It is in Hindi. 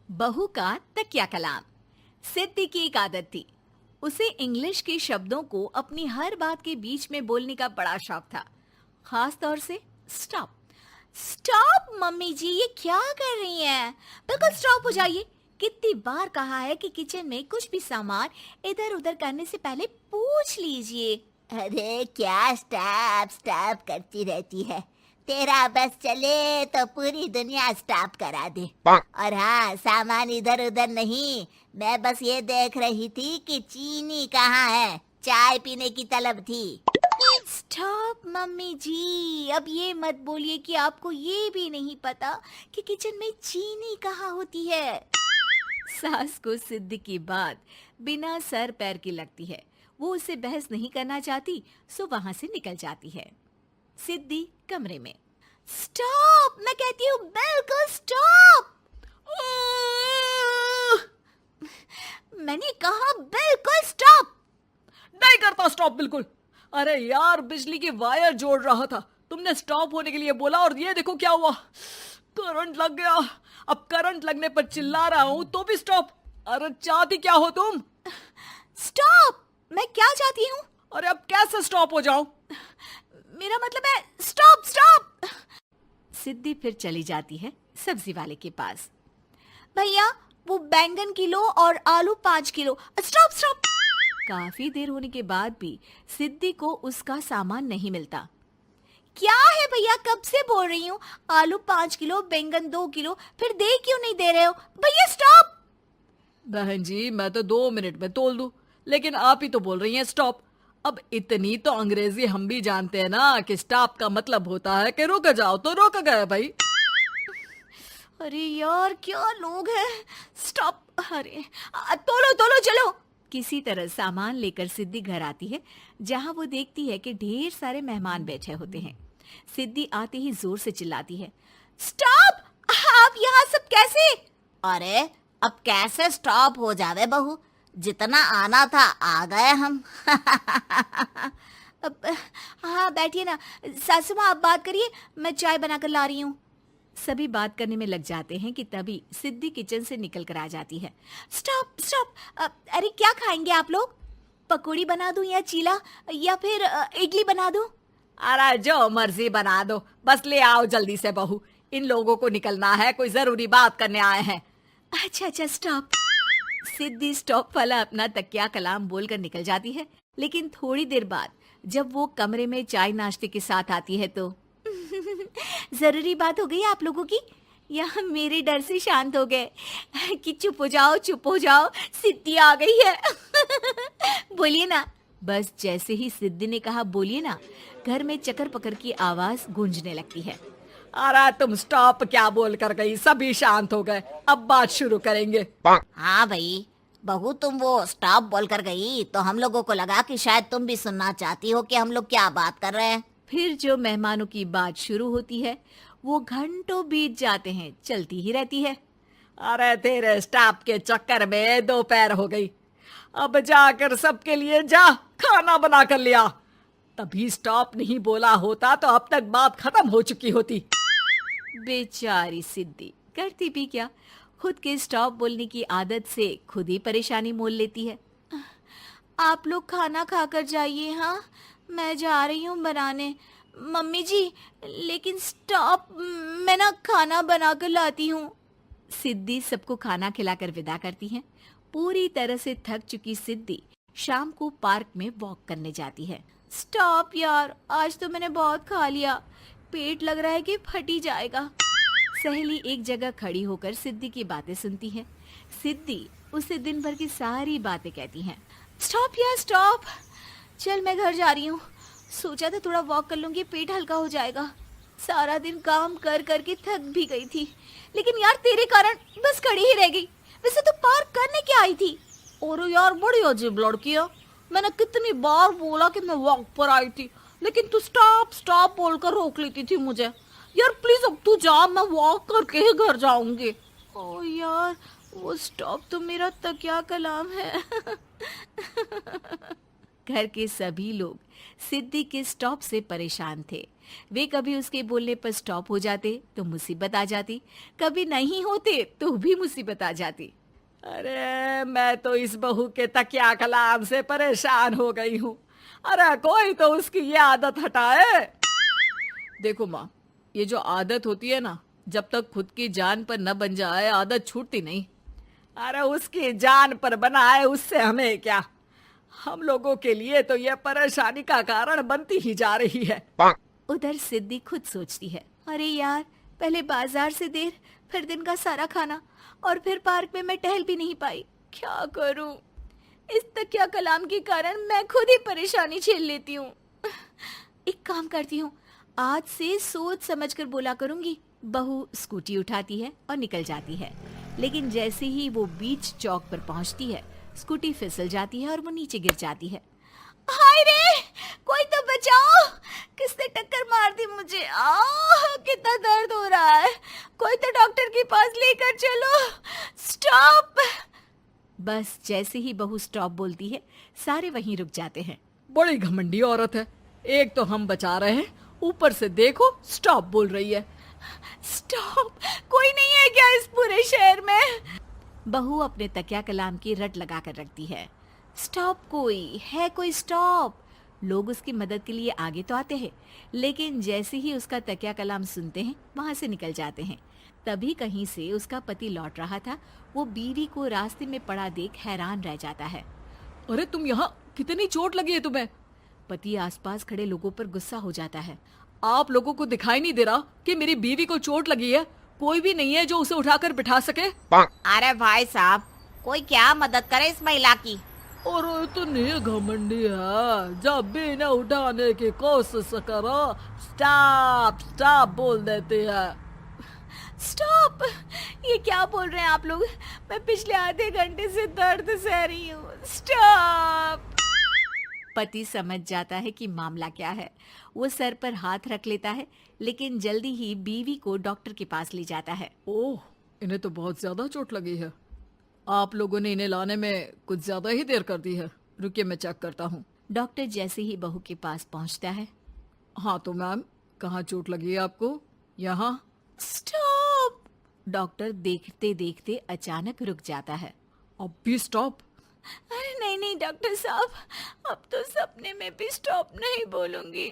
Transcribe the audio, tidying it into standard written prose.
बहू का तकिया कलाम। सिद्धि की एक आदत थी। उसे इंग्लिश के शब्दों को अपनी हर बात के बीच में बोलने का बड़ा शौक था, खास तौर से स्टॉप। स्टॉप मम्मी जी, ये क्या कर रही हैं? बिल्कुल स्टॉप हो जाइए। कितनी बार कहा है कि किचन में कुछ भी सामान इधर उधर करने से पहले पूछ लीजिए। अरे क्या स्टॉप स्टॉप करती रहती है। तेरा बस चले तो पूरी दुनिया स्टॉप करा दे। और हाँ, सामान इधर उधर नहीं, मैं बस ये देख रही थी कि चीनी कहाँ है। चाय पीने की तलब थी। स्टॉप मम्मी जी, अब ये मत बोलिए कि आपको ये भी नहीं पता कि किचन में चीनी कहाँ होती है। सास को सिद्धि की बात बिना सर पैर की लगती है। वो उससे बहस नहीं करना चाहती, सो वहां से निकल जाती है। सिद्धि कमरे में। स्टॉप, मैं कहती हूँ बिल्कुल स्टॉप। मैंने कहा बिल्कुल स्टॉप। नहीं करता स्टॉप बिल्कुल। अरे यार, बिजली की वायर जोड़ रहा था, तुमने स्टॉप होने के लिए बोला और ये देखो क्या हुआ, करंट लग गया। अब करंट लगने पर चिल्ला रहा हूँ तो भी स्टॉप। अरे चाहती क्या हो तुम? स्टॉप, मैं क्या चाहती हूँ? अरे अब कैसे स्टॉप हो जाऊं? मेरा मतलब है स्टॉप स्टॉप। सिद्धि फिर चली जाती है सब्जी वाले के पास। भैया, वो बैंगन किलो और आलू 5 किलो। Stop stop. काफी देर होने के बाद भी सिद्धि को उसका सामान नहीं मिलता। क्या है भैया, कब से बोल रही हूँ आलू 5 किलो, बैंगन 2 किलो, फिर दे क्यों नहीं दे रहे हो? भैया स्टॉप। बहन जी, मैं तो 2 मिनट में तोल दूं, लेकिन आप ही तो बोल रही हैं स्टॉप। अब इतनी तो अंग्रेजी हम भी जानते हैं ना कि स्टॉप का मतलब होता है कि रुक जाओ, तो रुक गए भाई। अरे यार, क्या लोग हैं। स्टॉप। अरे तोलो तोलो चलो। किसी तरह सामान लेकर सिद्धि घर आती है, जहां वो देखती है कि ढेर सारे मेहमान बैठे होते हैं। सिद्धि आते ही जोर से चिल्लाती है, स्टॉप! आप यहाँ सब कैसे? अरे अब कैसे स्टॉप हो जावे बहू, जितना आना था आ गए हम। अब हाँ बैठिए ना। सासू माँ, आप बात करिए, मैं चाय बनाकर ला रही हूँ। सभी बात करने में लग जाते हैं कि तभी सिद्धि किचन से निकल कर आ जाती है। Stop stop. अरे क्या खाएंगे आप लोग? पकौड़ी बना दूं या चीला, या फिर इडली बना दूं? अरे जो मर्जी बना दो, बस ले आओ जल्दी से बहू, इन लोगों को निकलना है, कोई जरूरी बात करने आए हैं। अच्छा अच्छा स्टॉप। सिद्धि स्टॉप वाला अपना तकिया कलाम बोलकर निकल जाती है, लेकिन थोड़ी देर बाद जब वो कमरे में चाय नाश्ते के साथ आती है तो जरूरी बात हो गई आप लोगों की, या मेरे डर से शांत हो गए कि चुप हो जाओ, सिद्धि आ गई है। बोलिए ना। बस जैसे ही सिद्धि ने कहा बोलिए ना, घर में चकर पकर की आवाज गूंजने लगती है। अरे तुम स्टॉप क्या बोल कर गई, सभी शांत हो गए, अब बात शुरू करेंगे। हाँ भाई बहू, तुम वो स्टॉप बोल कर गई तो हम लोगों को लगा कि शायद तुम भी सुनना चाहती हो कि हम लोग क्या बात कर रहे हैं। फिर जो मेहमानों की बात शुरू होती है वो घंटों बीत जाते हैं, चलती ही रहती है। अरे तेरे स्टॉप के चक्कर में दोपहर हो गई, अब जाकर सबके लिए जा खाना बना कर लिया। तभी स्टॉप नहीं बोला होता तो अब तक बात खत्म हो चुकी होती। बेचारी सिद्धि करती भी क्या, खुद के स्टॉप बोलने की आदत से खुद ही परेशानी मोल लेती है। आप लोग खाना खाकर जाइए, हाँ मैं जा रही हूँ बनाने। मम्मी जी, लेकिन स्टॉप, मैं ना खाना बना कर लाती हूँ। सिद्धि सबको खाना खिलाकर विदा करती है। पूरी तरह से थक चुकी सिद्धि शाम को पार्क में वॉक करने जाती है। स्टॉप यार, आज तो मैंने बहुत खा लिया, पेट लग रहा है कि फट ही जाएगा। सहेली एक जगह खड़ी होकर सिद्धि की बातें सुनती है। सिद्धि उसे दिन भर की सारी बातें कहती हैं। स्टॉप यार स्टॉप, चल मैं घर जा रही हूँ। सोचा था थोड़ा वॉक कर लूंगी, पेट हल्का हो जाएगा। सारा दिन काम कर करके थक भी गई थी, लेकिन यार तेरे कारण बस खड़ी ही रह गई। वैसे तो पार्क करने क्या आई थी? और यार बड़ी अजीब लड़की है, मैंने कितनी बार बोला कि मैं वॉक पर आई थी, लेकिन तू स्टॉप स्टॉप बोलकर रोक लेती थी मुझे। यार प्लीज अब तू जा, मैं वॉक करके ही घर जाऊंगी। ओ यार, वो स्टॉप तो मेरा तकिया कलाम है। घर के सभी लोग सिद्धि के स्टॉप से परेशान थे। वे कभी उसके बोलने पर स्टॉप हो जाते तो मुसीबत आ जाती, कभी नहीं होते तो भी मुसीबत आ जाती। अरे मैं तो इस बहू के तकिया कलाम से परेशान हो गई हूँ। अरे कोई तो उसकी ये आदत हटाए। देखो माँ, ये जो आदत होती है ना, जब तक खुद की जान पर न बन जाए आदत छूटती नहीं। अरे उसकी जान पर बनाए उससे हमें क्या, हम लोगों के लिए तो ये परेशानी का कारण बनती ही जा रही है। उधर सिद्धि खुद सोचती है, अरे यार, पहले बाजार से देर, फिर दिन का सारा खाना, और फिर पार्क में मैं टहल भी नहीं पाई। क्या करूं? इस तकिया कलाम के कारण मैं खुद ही परेशानी झेल लेती हूँ। एक काम करती हूँ, आज से सोच समझकर बोला करूंगी। बहू स्कूटी उठाती है और निकल जाती है, लेकिन जैसे ही वो बीच चौक पर पहुंचती है, स्कूटी फिसल जाती है और वो नीचे गिर जाती है। हाय रे, कोई तो बचाओ, किसने टक्कर मार दी मुझे? कितना दर्द हो रहा है, कोई तो डॉक्टर के पास लेकर चलो। स्टॉप। बस जैसे ही बहू स्टॉप बोलती है, सारे वहीं रुक जाते हैं। बड़ी घमंडी औरत है, एक तो हम बचा रहे हैं, ऊपर से देखो स्टॉप बोल रही है। स्टॉप, कोई नहीं है क्या इस पूरे शहर में? बहू अपने तकिया कलाम की रट लगा कर रखती है। स्टॉप, कोई है? कोई स्टॉप? लोग उसकी मदद के लिए आगे तो आते हैं, लेकिन जैसे ही उसका तकिया कलाम सुनते हैं, वहां से निकल जाते हैं। तभी कहीं से उसका पति लौट रहा था। वो बीवी को रास्ते में पड़ा देख हैरान रह जाता है। अरे तुम यहाँ, कितनी चोट लगी है तुम्हें? पति आसपास खड़े लोगों पर गुस्सा हो जाता है। आप लोगों को दिखाई नहीं दे रहा कि मेरी बीवी को चोट लगी है? कोई भी नहीं है जो उसे उठाकर बिठा सके? अरे भाई साहब, कोई क्या मदद करे इस महिला की? और इतनी घमंडी है, जब भी इन्हें उठाने की कोशिश करो स्टॉप स्टॉप बोल देती है। स्टॉप! ये क्या बोल रहे हैं आप लोग? मैं पिछले आधे घंटे से दर्द सह रही हूँ। स्टॉप! पति समझ जाता है कि मामला क्या है। वो सर पर हाथ रख लेता है, लेकिन जल्दी ही बीवी को डॉक्टर के पास ले जाता है। ओह, इन्हें तो बहुत ज्यादा चोट लगी है। आप लोगों ने इन्हें लाने में कुछ ज्यादा ही देर कर दी है। रुकिए, मैं चेक करता हूँ। डॉक्टर जैसे ही बहू के पास पहुँचता है। हाँ तो मैम, कहाँ चोट लगी है आपको? यहाँ? स्टॉप! डॉक्टर देखते देखते अचानक रुक जाता है। अब भी स्टॉप? अरे नहीं नहीं डॉक्टर साहब, अब तो सपने में भी स्टॉप नहीं बोलूंगी।